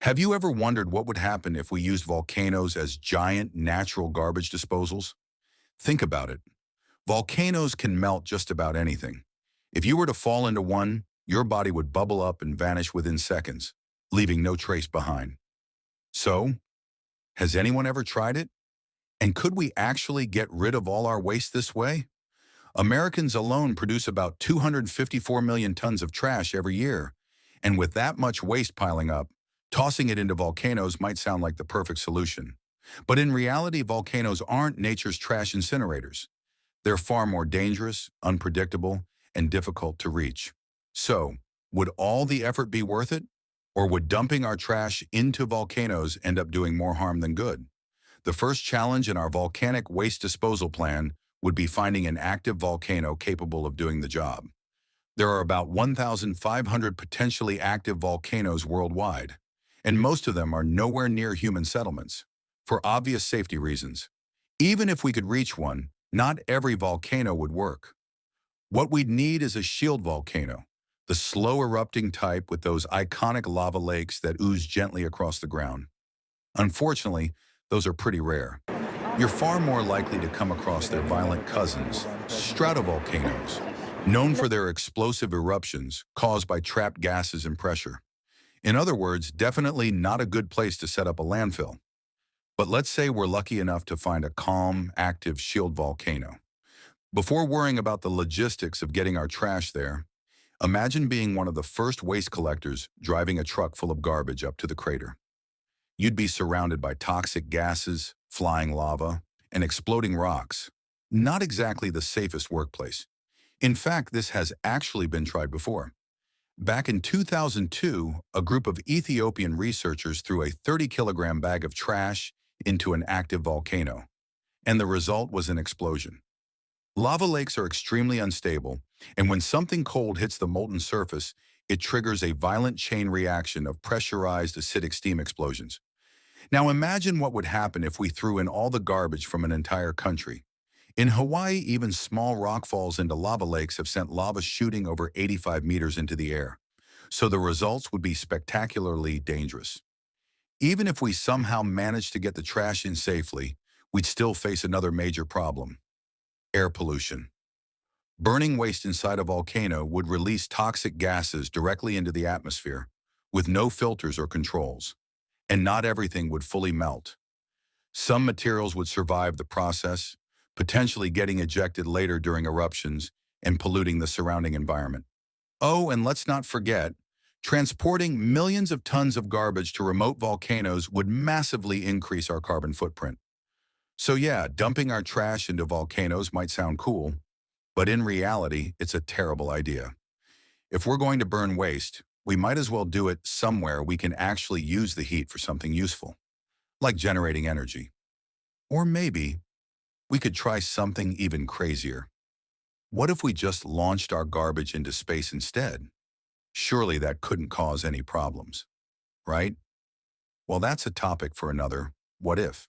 Have you ever wondered what would happen if we used volcanoes as giant natural garbage disposals? Think about it. Volcanoes can melt just about anything. If you were to fall into one, your body would bubble up and vanish within seconds, leaving no trace behind. So, has anyone ever tried it? And could we actually get rid of all our waste this way? Americans alone produce about 254 million tons of trash every year. And with that much waste piling up, tossing it into volcanoes might sound like the perfect solution. But in reality, volcanoes aren't nature's trash incinerators. They're far more dangerous, unpredictable, and difficult to reach. So, would all the effort be worth it? Or would dumping our trash into volcanoes end up doing more harm than good? The first challenge in our volcanic waste disposal plan would be finding an active volcano capable of doing the job. There are about 1,500 potentially active volcanoes worldwide, and most of them are nowhere near human settlements, for obvious safety reasons. Even if we could reach one, not every volcano would work. What we'd need is a shield volcano, the slow erupting type with those iconic lava lakes that ooze gently across the ground. Unfortunately, those are pretty rare. You're far more likely to come across their violent cousins, stratovolcanoes, known for their explosive eruptions caused by trapped gases and pressure. In other words, definitely not a good place to set up a landfill. But let's say we're lucky enough to find a calm, active shield volcano. Before worrying about the logistics of getting our trash there, imagine being one of the first waste collectors driving a truck full of garbage up to the crater. You'd be surrounded by toxic gases, flying lava, and exploding rocks. Not exactly the safest workplace. In fact, this has actually been tried before. Back in 2002, a group of Ethiopian researchers threw a 30-kilogram bag of trash into an active volcano, and the result was an explosion. Lava lakes are extremely unstable, and when something cold hits the molten surface, it triggers a violent chain reaction of pressurized acidic steam explosions. Now imagine what would happen if we threw in all the garbage from an entire country. In Hawaii, even small rock falls into lava lakes have sent lava shooting over 85 meters into the air. So the results would be spectacularly dangerous. Even if we somehow managed to get the trash in safely, we'd still face another major problem: air pollution. Burning waste inside a volcano would release toxic gases directly into the atmosphere, with no filters or controls. And not everything would fully melt. Some materials would survive the process, potentially getting ejected later during eruptions and polluting the surrounding environment. Oh, and let's not forget, transporting millions of tons of garbage to remote volcanoes would massively increase our carbon footprint. So yeah, dumping our trash into volcanoes might sound cool, but in reality, it's a terrible idea. If we're going to burn waste, we might as well do it somewhere we can actually use the heat for something useful, like generating energy. Or maybe we could try something even crazier. What if we just launched our garbage into space instead? Surely that couldn't cause any problems, right? Well, that's a topic for another what if.